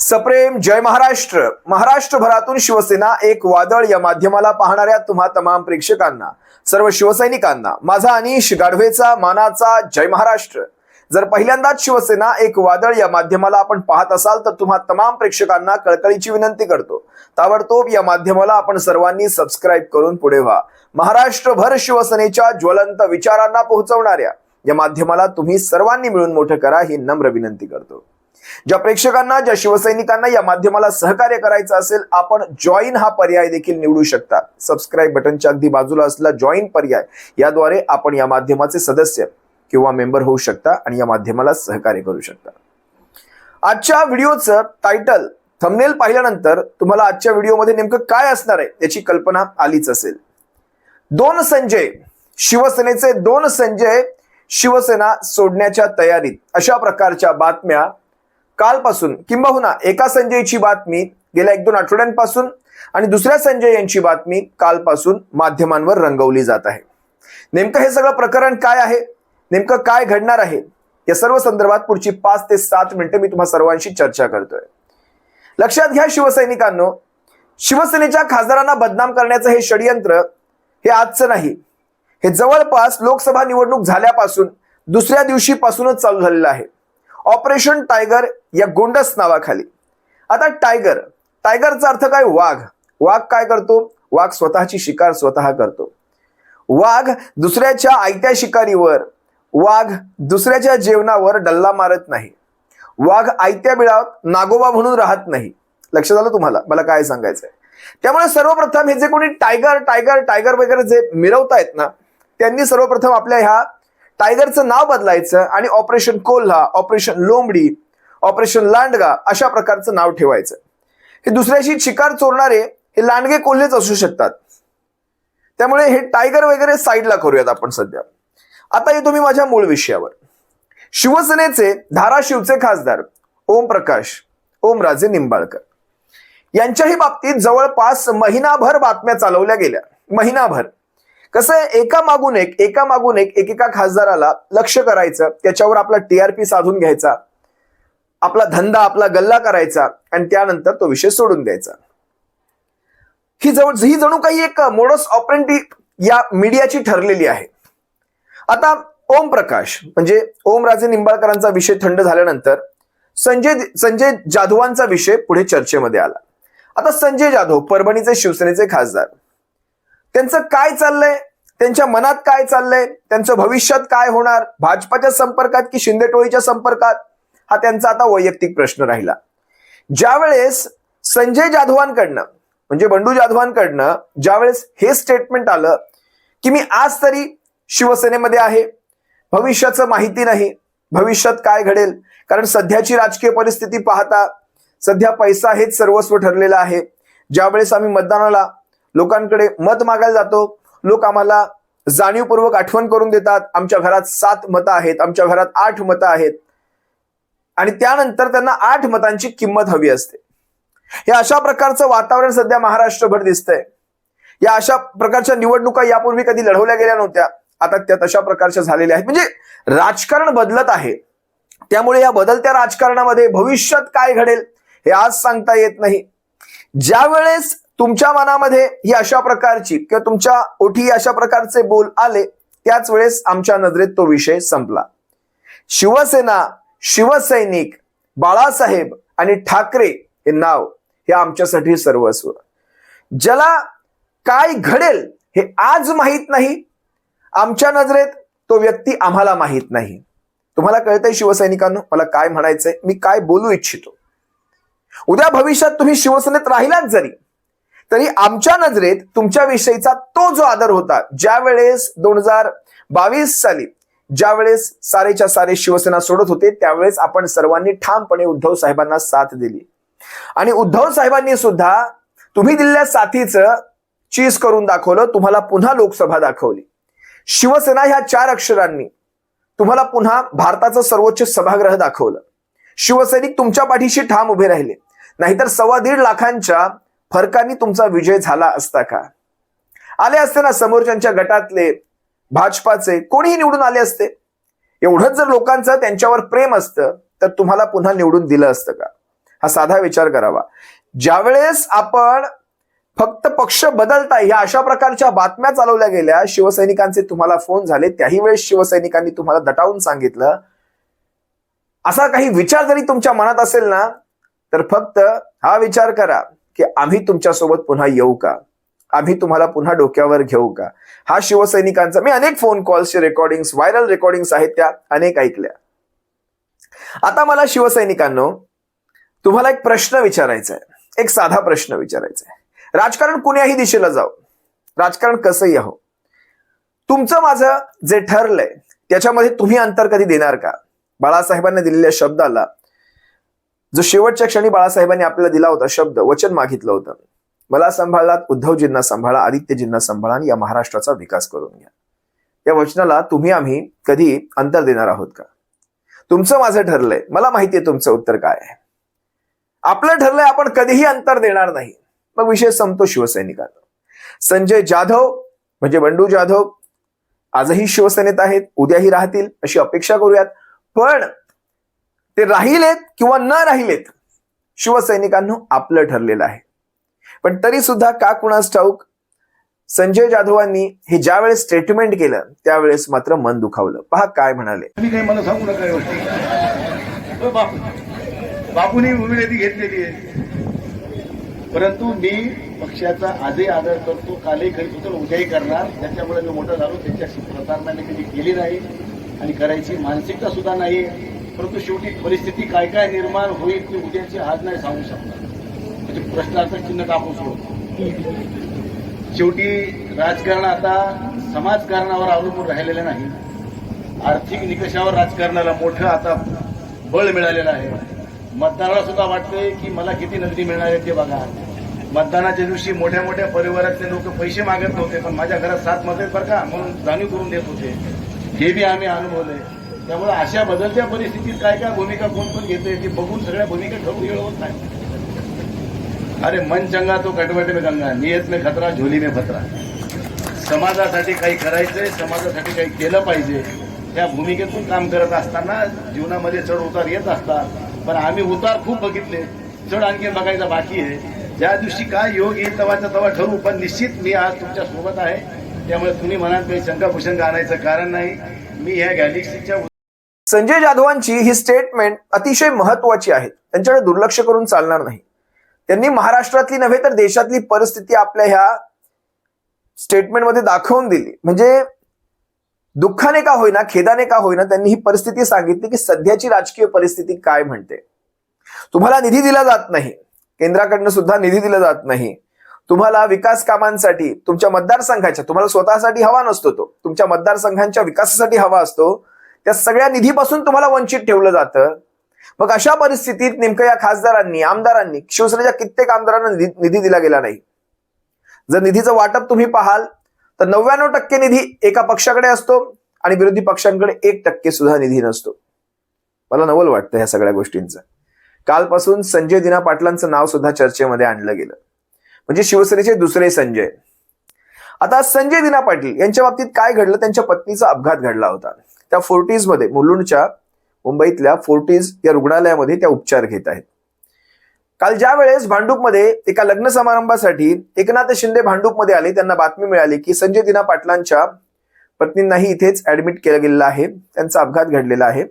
सप्रेम जय महाराष्ट्र. महाराष्ट्रभरातून शिवसेना एक वादळ या माध्यमाला पाहणाऱ्या तुम्हा तमाम प्रेक्षकांना, सर्व शिवसैनिकांना माझा अनिश गाढवेचा मानाचा जय महाराष्ट्र. जर पहिल्यांदाच शिवसेना एक वादळ या माध्यमाला आपण पाहत असाल तर तुम्हा तमाम प्रेक्षकांना कळकळीची विनंती करतो, ताबडतोब या माध्यमाला आपण सर्वांनी सबस्क्राईब करून पुढे व्हा. महाराष्ट्रभर शिवसेनेच्या ज्वलंत विचारांना पोहोचवणाऱ्या या माध्यमाला तुम्ही सर्वांनी मिळून मोठं करा ही नम्र विनंती करतो. ज्या प्रेक्षकांना, ज्या शिवसैनिकांना या माध्यमाला सहकार्य करायचं असेल, आपण जॉईन हा पर्याय देखील निवडू शकता. सबस्क्राईब बटनच्या अगदी बाजूला असलेला जॉईन पर्याय, याद्वारे आपण या माध्यमाचे सदस्य किंवा मेंबर होऊ शकता आणि या माध्यमाला सहकार्य करू शकता. आजच्या व्हिडिओचं टायटल, थंबनेल पाहिल्यानंतर तुम्हाला आजच्या व्हिडिओमध्ये नेमकं काय असणार आहे याची कल्पना आलीच असेल. दोन संजय, शिवसेनेचे दोन संजय शिवसेना सोडण्याच्या तयारीत, अशा प्रकारच्या बातम्या कालपासून, किंबहुना एका संजयची बातमी गेल्या 1-2 आठवड्यांपासून आणि दुसऱ्या संजय यांची बातमी कालपासून माध्यमांवर रंगवली जात आहे. नेमकं हे सगळं प्रकरण काय आहे, नेमकं काय घडणार आहे, या सर्व संदर्भात पुढची 5 ते 7 मिनिटं मी तुम्हा सर्वांशी चर्चा करतोय. लक्षात घ्या शिवसैनिकांनो, शिवसेनेच्या खासदारांना बदनाम करण्याचं हे षडयंत्र हे आजचं नाही, हे जवळपास लोकसभा निवडणूक झाल्यापासून दुसऱ्या दिवशीपासूनच चालू झालेलं आहे. ऑपरेशन टायगर या गोंडस नावाखाली. आता टायगर, टायगरचा अर्थ काय? वाघ. वाघ काय करतो? वाघ स्वतःची शिकार स्वतः करतो. वाघ दुसऱ्याच्या आयत्या शिकारीवर, वाघ दुसऱ्याच्या जेवणावर डल्ला मारत नाही. वाघ आयत्या बिळात नागोबा म्हणून राहत नाही. लक्षात आलं तुम्हाला मला काय सांगायचंय? त्यामुळे सर्वप्रथम हे जे कोणी टायगर टायगर टायगर वगैरे जे मिरवतायत ना, त्यांनी सर्वप्रथम आपल्या ह्या टायगरचं नाव बदलायचं आणि ऑपरेशन कोल्हा, ऑपरेशन लोंबडी, ऑपरेशन लांडगा अशा प्रकारचं नाव ठेवायचं. हे दुसऱ्याशी शिकार चोरणारे हे लांडगे कोल्हेच असू शकतात. त्यामुळे हे टायगर वगैरे साईडला करूयात आपण सध्या. आता येतो मी माझ्या मूळ विषयावर. शिवसेनेचे धाराशिवचे खासदार ओमप्रकाश ओमराजे निंबाळकर यांच्याही बाबतीत जवळपास महिनाभर बातम्या चालवल्या गेल्या. महिनाभर कसं आहे, एकामागून एक एकेका खासदाराला लक्ष करायचं, त्याच्यावर आपला TRP साधून घ्यायचा, आपला धंदा आपला गल्ला करायचा आणि त्यानंतर तो विषय सोडून द्यायचा. ही जणू काही एक मोडस ऑपरेंडी या मीडियाची ठरलेली आहे. आता ओमप्रकाश म्हणजे ओमराजे निंबाळकरांचा विषय थंड झाल्यानंतर संजय जाधवांचा विषय पुढे चर्चेमध्ये आला. आता संजय जाधव परभणीचे शिवसेनेचे खासदार, त्यांचं काय चाललंय, त्यांच्या मनात काय चाललंय, त्यांचं भविष्यात काय होणार, भाजपाच्या संपर्कात की शिंदे टोळीच्या संपर्कात, हा त्यांचा आता वैयक्तिक प्रश्न राहिला. ज्यावेळेस संजय जाधवांकडनं म्हणजे बंडू जाधवांकडनं ज्यावेळेस हे स्टेटमेंट आलं की मी आज तरी शिवसेनेमध्ये आहे, भविष्याचं माहिती नाही, भविष्यात काय घडेल, कारण सध्याची राजकीय परिस्थिती पाहता सध्या पैसा हेच सर्वस्व ठरलेलं आहे. ज्यावेळेस आम्ही मतदानाला लोकांकडे मत मागायला जातो, लोक आम्हाला जाणीवपूर्वक आठवण करून देतात, आमच्या घरात 7 मतं आहेत, आमच्या घरात 8 मतं आहेत, आणि त्यानंतर त्यांना 8 मतांची किंमत हवी असते. हे अशा प्रकारचं वातावरण सध्या महाराष्ट्रभर दिसतंय. या अशा प्रकारच्या निवडणुका यापूर्वी कधी लढवल्या गेल्या नव्हत्या, आता त्या तशा प्रकारच्या झालेल्या आहेत. म्हणजे राजकारण बदलत आहे. त्यामुळे या बदलत्या राजकारणामध्ये भविष्यात काय घडेल हे आज सांगता येत नाही. ज्यावेळेस तुमच्या मनामध्ये ही अशा प्रकारची किंवा तुमच्या ओठी अशा प्रकारचे बोल आले, त्याच वेळेस आमच्या नजरेत तो विषय संपला. शिवसेना, शिवसैनिक, बाळासाहेब आणि ठाकरे हे नाव हे आमच्यासाठी सर्वस्व. ज्याला काय घडेल हे आज माहित नाही, आमच्या नजरेत तो व्यक्ती आम्हाला माहित नाही. तुम्हाला कळतंय शिवसैनिकांनो मला काय म्हणायचंय, मी काय बोलू इच्छितो? उद्या भविष्यात तुम्ही शिवसेनेत राहिलात जरी तरी आमच्या नजरेत तुमच्याविषयीचा तो जो आदर होता, ज्यावेळेस 2022 साली ज्यावेळेस सारेच्या सारे शिवसेना सोडत होते, त्यावेळेस आपण सर्वांनी ठामपणे उद्धव साहेबांना साथ दिली आणि उद्धव साहेबांनी सुद्धा तुम्ही दिलेल्या साथीचं चीज करून दाखवलं, तुम्हाला पुन्हा लोकसभा दाखवली. शिवसेना ह्या 4 अक्षरांनी तुम्हाला पुन्हा भारताचं सर्वोच्च सभागृह दाखवलं. शिवसैनिक तुमच्या पाठीशी ठाम उभे राहिले, नाहीतर 1.25 लाखांच्या फरकांनी तुमचा विजय झाला असता का? आले असते ना समोरच्यांच्या गटातले, भाजपाचे कोणीही निवडून आले असते. एवढंच जर लोकांचं त्यांच्यावर प्रेम असतं तर तुम्हाला पुन्हा निवडून दिलं असतं का? हा साधा विचार करावा. ज्यावेळेस आपण फक्त पक्ष बदलता ह्या अशा प्रकारच्या बातम्या चालवल्या गेल्या, शिवसैनिकांचे तुम्हाला फोन झाले, त्याही वेळेस शिवसैनिकांनी तुम्हाला दटावून सांगितलं, असा काही विचार जरी तुमच्या मनात असेल ना, तर फक्त हा विचार करा की आम्ही तुमच्यासोबत पुन्हा येऊ का, आम्ही तुम्हाला पुन्हा डोक्यावर घेऊ का. हा शिवसैनिकांचा, मी अनेक फोन कॉल्सचे रेकॉर्डिंग्स, व्हायरल रेकॉर्डिंग्स आहेत त्या अनेक ऐकल्या. आता मला शिवसैनिकांनो तुम्हाला एक प्रश्न विचारायचा आहे, एक साधा प्रश्न विचारायचा आहे. राजकारण कुण्याही दिशेला जाऊ, राजकारण कसंही आहो, तुमचं माझं जे ठरलंय त्याच्यामध्ये तुम्ही अंतर कधी देणार का? बाळासाहेबांनी दिलेल्या शब्दाला, जो शेवटच्या क्षणी बाळासाहेबांनी आपल्याला दिला होता शब्द, वचन मागितलं होतं, मला सांभाळलात, उद्धवजींना सांभाळा, आदित्यजींना सांभाळा आणि या महाराष्ट्राचा विकास करून घ्या. या वचनाला तुम्ही आम्ही कधी अंतर देणार आहोत का? तुमचं माझं ठरलंय, मला माहितीये तुमचं उत्तर काय आहे. आपलं ठरलंय, आपण कधीही अंतर देणार नाही. मग विषय संपतो शिवसैनिकांना. संजय जाधव म्हणजे बंडू जाधव आजही शिवसेनेत आहेत, उद्याही राहतील अशी अपेक्षा करूयात. पण ते राहिलेत किंवा न राहिलेत, शिवसैनिकांनो आपलं ठरलेलं आहे. पण तरी सुद्धा का कुणास ठाऊक संजय जाधवांनी हे ज्यावेळेस स्टेटमेंट केलं त्यावेळेस मात्र मन दुखावलं. पहा काय म्हणाले. मी काही मला सांगू नका गोष्टी. बापूंनी उमेदवारी घेतलेली आहे, परंतु मी पक्षाचा आजही आदर करतो, कालही करीत होतो, उद्याही करणार. त्याच्यामुळे मी मोठा झालो, त्याच्याशी प्रतारणा कधी केली नाही आणि करायची मानसिकता सुद्धा नाही. परंतु शेवटी परिस्थिती काय काय निर्माण होईल ती उद्याची आज नाही सांगू शकणार. म्हणजे प्रश्नार्थक चिन्ह टाकून सोडतो. शेवटी राजकारण आता समाजकारणावर अवलंबून राहिलेलं नाही, आर्थिक निकषावर राजकारणाला मोठं आता बळ मिळालेलं आहे. मतदाराला सुद्धा वाटतंय की मला किती नगदी मिळणार आहे ते बघा. मतदानाच्या दिवशी मोठ्या मोठ्या परिवारातले लोक पैसे मागत नव्हते, पण माझ्या घरात 7 मतं आहेत बरं का म्हणून जाणीव करून देत होते. हे बी आम्ही अनुभवलंय. त्यामुळे अशा बदलत्या परिस्थितीत काय काय भूमिका कोण कोण घेतोय ते बघून सगळ्या भूमिका ठरवून वेळ होत नाही. अरे मन चंगा तो कटवट में गंगा, नियत में खतरा, झोली में खतरा. समाजासाठी काही करायचंय, समाजासाठी काही केलं पाहिजे, त्या भूमिकेतून काम करत असताना जीवनामध्ये चढ उतार येत असतात. पण आम्ही उतार खूप बघितले, चढ आणखी बघायचा बाकी आहे. ज्या दिवशी काय योग येईल तेव्हाचा तेव्हा ठरवू. पण निश्चित मी आज तुमच्या सोबत आहे, त्यामुळे तुम्ही मनात काही शंका कुशंका आणायचं कारण नाही. मी ह्या गॅलेक्सीच्या. संजय जाधवांची ही स्टेटमेंट अतिशय महत्वाची आहे, त्यांच्याकडे दुर्लक्ष करून चालणार नाही. त्यांनी महाराष्ट्रातली नव्हे तर देशातली परिस्थिती आपल्या ह्या स्टेटमेंटमध्ये दाखवून दिली. म्हणजे दुःखाने का होईना, खेदाने का होईना, त्यांनी ही परिस्थिती सांगितली की सध्याची राजकीय परिस्थिती काय म्हणते. तुम्हाला निधी दिला जात नाही, केंद्राकडनं सुद्धा निधी दिला जात नाही. तुम्हाला विकास कामांसाठी तुमच्या मतदारसंघाच्या, तुम्हाला स्वतःसाठी हवा नसतो, तो तुमच्या मतदारसंघांच्या विकासासाठी हवा असतो, त्या सगळ्या निधीपासून तुम्हाला वंचित ठेवलं जातं. मग अशा परिस्थितीत नेमकं या खासदारांनी, आमदारांनी, शिवसेनेच्या कित्येक आमदारांना निधी दिला गेला नाही. जर निधीचं वाटप तुम्ही पाहाल तर 99% निधी एका पक्षाकडे असतो आणि विरोधी पक्षांकडे 1% सुद्धा निधी नसतो. मला नवल वाटतं ह्या सगळ्या गोष्टींचं. कालपासून संजय दिना पाटलांचं नाव सुद्धा चर्चेमध्ये आणलं गेलं, म्हणजे शिवसेनेचे दुसरे संजय. आता संजय दिना पाटील यांच्या बाबतीत काय घडलं, त्यांच्या पत्नीचा अपघात घडला होता. त्या फोर्टीज मध्ये, मुलुंडच्या मुंबईतल्या फोर्टीज या रुग्णालयामध्ये त्या उपचार घेत आहेत. काल ज्या वेळेस भांडूपमध्ये एका लग्न समारंभासाठी एकनाथ शिंदे भांडूपमध्ये आले, त्यांना बातमी मिळाली की संजय दिना पाटलांच्या पत्नींनाही इथेच ऍडमिट केलं गेलेलं आहे, त्यांचा अपघात घडलेला आहे.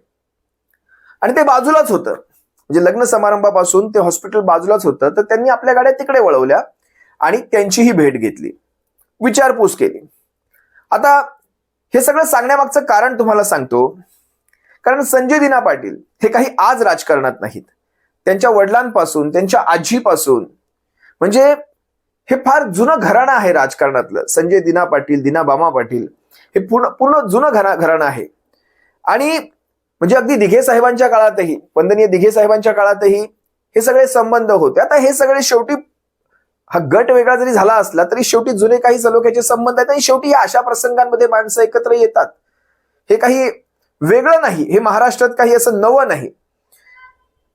आणि ते बाजूलाच होतं, म्हणजे लग्न समारंभापासून ते हॉस्पिटल बाजूलाच होतं. तर त्यांनी आपल्या गाड्या तिकडे वळवल्या आणि त्यांचीही भेट घेतली, विचारपूस केली. आता हे सगळं सांगण्यामागचं कारण तुम्हाला सांगतो, कारण संजय दिना पाटील हे काही आज राजकारणात नाहीत. त्यांच्या वडिलांपासून, त्यांच्या आजीपासून, म्हणजे हे फार जुनं घराणं आहे राजकारणातलं. संजय दिना पाटील, दिनाबामा पाटील हे पूर्ण जुनं घराणं आहे. आणि म्हणजे अगदी दिघे साहेबांच्या काळातही, वंदनीय दिघे साहेबांच्या काळातही हे सगळे संबंध होते. आता हे सगळे शेवटी, हा गट वेगळा जरी झाला असला तरी शेवटी जुने काही सलोख्याचे संबंध आहेत. आणि शेवटी या अशा प्रसंगांमध्ये माणसं एकत्र येतात, हे काही वेगळं नाही, हे महाराष्ट्रात काही असं नवं नाही.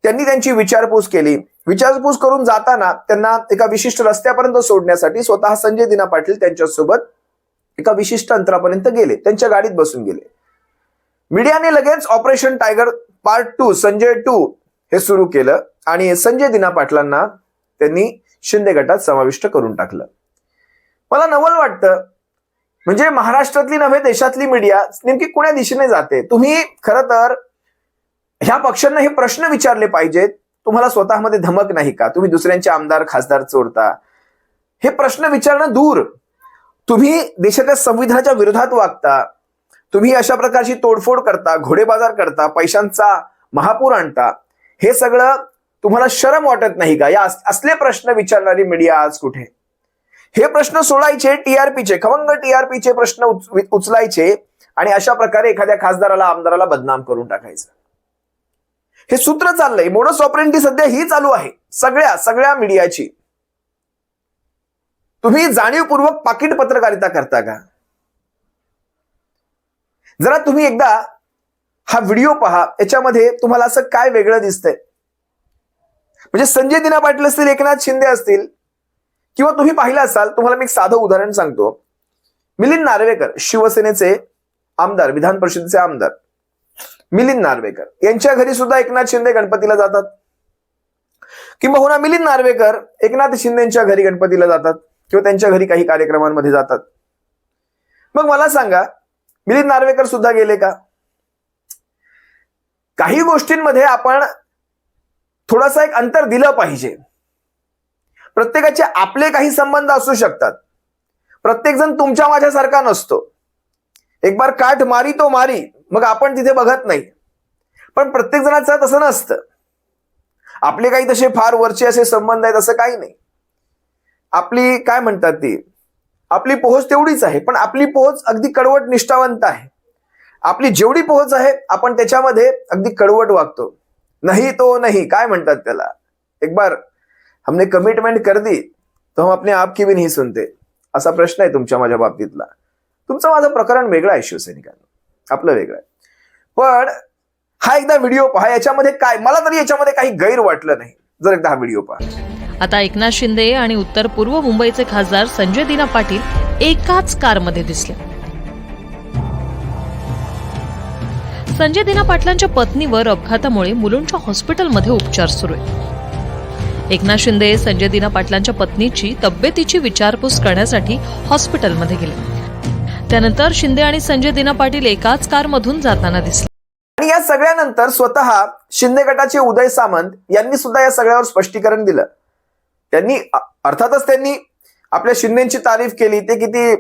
त्यांनी त्यांची विचारपूस केली. विचारपूस करून जाताना त्यांना एका विशिष्ट रस्त्यापर्यंत सोडण्यासाठी स्वतः संजय दिना पाटील त्यांच्यासोबत एका विशिष्ट अंतरापर्यंत गेले, त्यांच्या गाडीत बसून गेले. मीडियाने लगेच ऑपरेशन टायगर पार्ट 2 संजय 2 हे सुरू केलं आणि संजय दिना पाटलांना त्यांनी शिंदे गटात समाविष्ट करून टाकलं. मला नवल वाटतं, म्हणजे महाराष्ट्रातली नव्हे देशातली मीडिया नेमकी कुण्या दिशेने जाते. तुम्ही खरं तर ह्या पक्षांना हे प्रश्न विचारले पाहिजेत, तुम्हाला स्वतःमध्ये धमक नाही का? तुम्ही दुसऱ्यांचे आमदार खासदार चोरता, हे प्रश्न विचारणं दूर. तुम्ही देशाच्या संविधानाच्या विरोधात वागता, तुम्ही अशा प्रकारची तोडफोड करता, घोडेबाजार करता, पैशांचा महापूर आणता, हे सगळं तुम्हाला शरम वाटत नाही का? या असले प्रश्न विचारणारी मीडिया आज कुठे? हे प्रश्न सोडायचे, टीआरपीचे खमंग टीआरपीचे प्रश्न उचलायचे आणि अशा प्रकारे एखाद्या खासदाराला आमदाराला बदनाम करून टाकायचं. हे सूत्र चाललंय. मोडस ऑपरेंडी सध्या ही चालू आहे सगळ्या मीडियाची. तुम्ही जाणीवपूर्वक पाकिट पत्रकारिता करता का? जरा तुम्ही एकदा हा व्हिडिओ पहा, याच्यामध्ये तुम्हाला असं काय वेगळं दिसतंय? म्हणजे संजय दिना पाटील असतील, एकनाथ शिंदे असतील, किंवा तुम्ही पाहिलं असाल, तुम्हाला मी एक साधं उदाहरण सांगतो. मिलिंद नार्वेकर, शिवसेनेचे आमदार, विधान परिषदेचे आमदार मिलिंद नार्वेकर यांच्या घरी सुद्धा एकनाथ शिंदे गणपतीला जातात, किंबहुना मिलिंद नार्वेकर एकनाथ शिंदेच्या घरी गणपतीला जातात किंवा त्यांच्या घरी काही कार्यक्रमांमध्ये जातात. मग मला सांगा, मिलिंद नार्वेकर सुद्धा गेले का? काही गोष्टींमध्ये आपण थोडासा एक अंतर दिलं पाहिजे. प्रत्येकाचे आपले काही संबंध असू शकतात. प्रत्येक जण तुमच्या माझ्यासारखा नसतो. एक बार काठ मारी तो मारी, मग आपण तिथे बघत नाही. पण प्रत्येक जणाचं तसं नसतं. आपले काही तसे फार वरचे असे संबंध आहेत असं काही नाही. आपली काय म्हणतात ती, आपली पोहोच तेवढीच आहे, पण आपली पोहोच अगदी कडवट निष्ठावंत आहे. आपली जेवढी पोहोच आहे आपण त्याच्यामध्ये अगदी कडवट वागतो. नहीं तो नहीं, काय म्हणतात त्याला, एक बार हमने कमिटमेंट कर दी तो हम अपने आप की भी नहीं सुनते, असा प्रश्न आहे तुमच्या माझ्या बाबतीतला. तुमचं माझं प्रकरण वेगळं आहे शिवसैनिकांना, आपलं वेगळं आहे. पण हा एकदा व्हिडिओ पहा, याच्यामध्ये काय, मला तरी याच्यामध्ये काही गैर वाटलं नाही. जर एकदा हा व्हिडिओ पहा. आता एकनाथ शिंदे आणि उत्तर पूर्व मुंबईचे खासदार संजय दिना पाटील एकाच कारमध्ये दिसले. संजय दिना पाटलांच्या पत्नीवर अपघातामुळे मुलुंडच्या हॉस्पिटलमध्ये उपचार सुरू आहेत. एकनाथ शिंदे संजय दिना पाटलांच्या पत्नीची तब्येतीची विचारपूस करण्यासाठी हॉस्पिटलमध्ये गेले. त्यानंतर शिंदे आणि संजय दिना पाटील एकाच कारमधून जाताना दिसले. आणि या सगळ्यानंतर स्वतः शिंदे गटाचे उदय सामंत यांनी सुद्धा या सगळ्यावर स्पष्टीकरण दिलं. त्यांनी आपल्या शिंदेची तारीफ केली. ते किती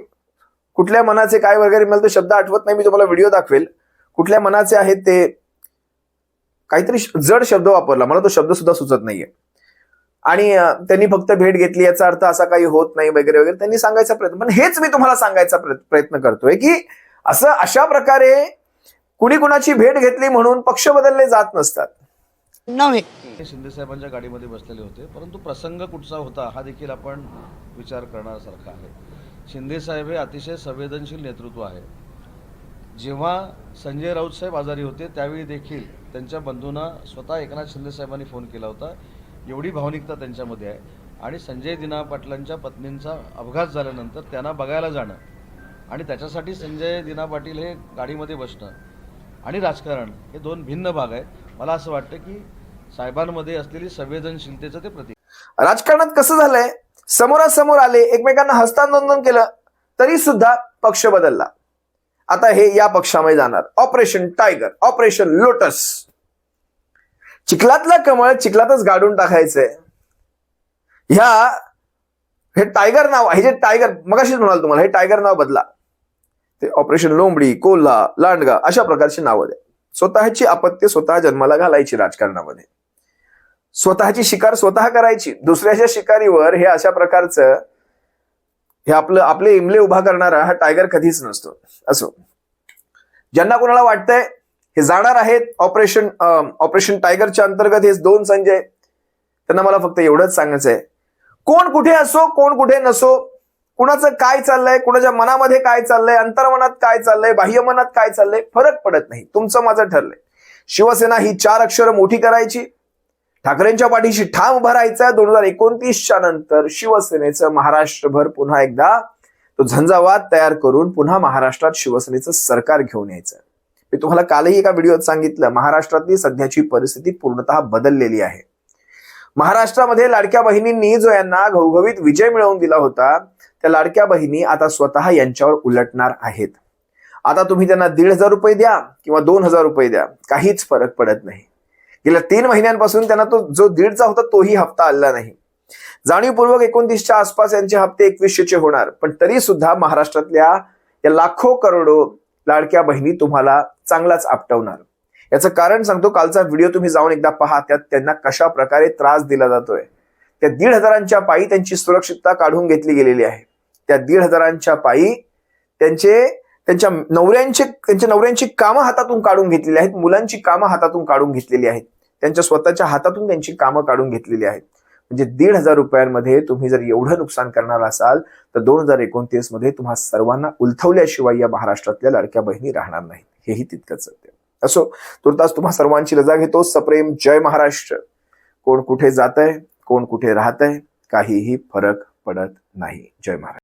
कुठल्या मनाचे काय वगैरे, मला तो शब्द आठवत नाही, मी तुम्हाला व्हिडिओ दाखवेल. कुठल्या मनाचे आहेत ते, काहीतरी जड शब्द वापरला, मला तो शब्द सुद्धा सुचत नाहीये. आणि त्यांनी फक्त भेट घेतली याचा अर्थ असा काही होत नाही वगैरे वगैरे त्यांनी सांगायचा प्रयत्न. पण हेच मी तुम्हाला सांगायचा प्रयत्न करतोय की अशा प्रकारे कुणी कुणाची भेट घेतली म्हणून पक्ष बदलले जात नसतात. नव्हे. शिंदे साहेबांच्या गाडीमध्ये बसलेले होते, परंतु प्रसंग कुठचा होता हा देखील आपण विचार करण्यासारखा आहे. शिंदे साहेब हे अतिशय संवेदनशील नेतृत्व आहे. जेव्हा संजय राऊत साहेब आजारी होते त्यावेळी देखील त्यांच्या बंधूंना स्वतः एकनाथ शिंदे साहेबांनी फोन केला होता. एवढी भावनिकता त्यांच्यामध्ये आहे. आणि संजय दिना पाटलांच्या पत्नींचा अपघात झाल्यानंतर त्यांना बघायला जाणं आणि त्याच्यासाठी संजय दिना पाटील हे गाडीमध्ये बसणं आणि राजकारण हे दोन भिन्न भाग आहेत. मला असं वाटतं की साहेबांमध्ये असलेली संवेदनशीलतेचं ते प्रतीक. राजकारणात कसं झालंय, समोरासमोर आले, एकमेकांना हस्तांदोलन केलं तरी सुद्धा पक्ष बदलला. आता हे या पक्षामध्ये जाणार. Operation tiger, operation lotus. चिखलातलं कमळ चिखलातच गाडून टाकायचंय. हे टायगर नाव, हे जे टायगर मगाशीच म्हणाल तुम्हाला, हे टायगर नाव बदला. ते ऑपरेशन लोंबडी, कोल्हा, लांडगा अशा प्रकारची नावं द्या. स्वतःची आपत्ती स्वतः जन्माला घालायची राजकारणामध्ये. स्वतःची शिकार स्वतः करायची. दुसऱ्याच्या शिकारीवर हे अशा प्रकारचं हे आपले इमले उभा करणारा हा टायगर कधीच नसतो. असो, ज्यांना कोणाला वाटतंय हे जाणार आहेत ऑपरेशन टायगरच्या अंतर्गत हे दोन संजय, त्यांना मला फक्त एवढंच सांगायचंय, कोण कुठे असो, कोण कुठे नसो, कुणाचं काय चाललंय, कुणाच्या मनामध्ये काय चाललंय, अंतर्मनात काय चाललंय, बाह्य मनात काय चाललंय, फरक पडत नाही. तुमचं माझं ठरलंय. शिवसेना ही 4 अक्षरं मोठी करायची, ठाकरेंच्या पाठीशी ठाम उभा राहायचा. 2029च्या नंतर शिवसेनेचं महाराष्ट्रभर पुन्हा एकदा तो झंझावात तयार करून पुन्हा महाराष्ट्रात शिवसेनेचं सरकार घेऊन यायचं. मी तुम्हाला कालही एका व्हिडिओत सांगितलं, महाराष्ट्रातली सध्याची परिस्थिती पूर्णतः बदललेली आहे. महाराष्ट्रामध्ये लाडक्या बहिणींनी जो यांना घवघवीत विजय मिळवून दिला होता, त्या लाडक्या बहिणी आता स्वतः यांच्यावर उलटणार आहेत. आता तुम्ही त्यांना 1,500 रुपये द्या किंवा 2,000 रुपये द्या, काहीच फरक पडत नाही. गेल्या 3 महिन्यांपासून त्यांना तो जो 1,500चा होता तोही हप्ता आला नाही. जाणीवपूर्वक 29च्या आसपास यांचे हप्ते 2100चे होणार, पण तरी सुद्धा महाराष्ट्रातल्या या लाखो करोडो लाडक्या बहिणी तुम्हाला चांगलाच आपटवणार. याचं कारण सांगतो, कालचा व्हिडिओ तुम्ही जाऊन एकदा पहा. त्यात त्यांना कशा प्रकारे त्रास दिला जातोय. त्या 1,500च्या पायी त्यांची सुरक्षितता काढून घेतली गेलेली आहे. त्या 1,500च्या पायी त्यांच्या नवऱ्यांची कामं हातातून काढून घेतलेली आहेत, मुलांची कामं हातातून काढून घेतलेली आहेत, त्यांच्या स्वतःच्या हातातून त्यांची कामं काढून घेतलेली आहेत. म्हणजे 1,500 रुपयांमध्ये तुम्ही जर एवढं नुकसान करणार असाल तर 2029 मध्ये तुम्हा सर्वांना उलथवल्याशिवाय या महाराष्ट्रातल्या लाडक्या बहिणी राहणार नाहीत. हेही तितकंच सत्य. असो, तुर्तास तुम्हा सर्वांची रजा घेतो. सप्रेम जय महाराष्ट्र. कोण कुठे जातंय, कोण कुठे राहतंय, काहीही फरक पडत नाही. जय महाराष्ट्र.